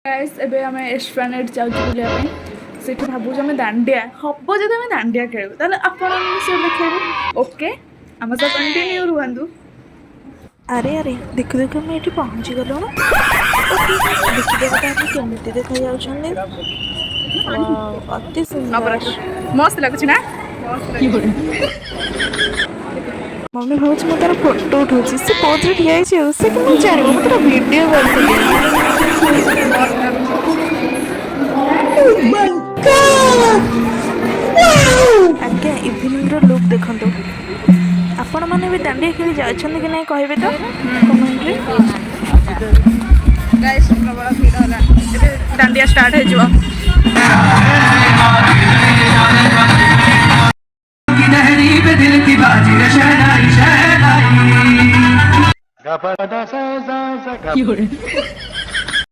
Guys एबे हमें Esplanade जाउछु बुलिया पे सेठी भाबुछु हमें दांडिया हब्बो जदि हमें दांडिया खेलबो ताले आपण माने से देखैबो ओके हम सब कंटिन्यू रुहंदु। अरे अरे देखो देखो मैं ये पहुंची गलु देखिए बता हम केमिति देखा जाउछन्ने अति सुंदर मस्त लागुछि ना मम्मी भावुछि मैं तार फोटो उठौछि से कोथरे ठिया छै से कि मैं जानि मैं तार वीडियो करथि। आज्ञा इवनिंग रो लुक देखंतु आपण माने भी दांडिया खेली जाउछन्ने कि नै कहबे तो कमेंट रे। गाइस प्रबल भीड़ होला एबे दांडिया स्टार्ट हे जवा की लहरी पे दिल की बाजी शहनाई शहनाई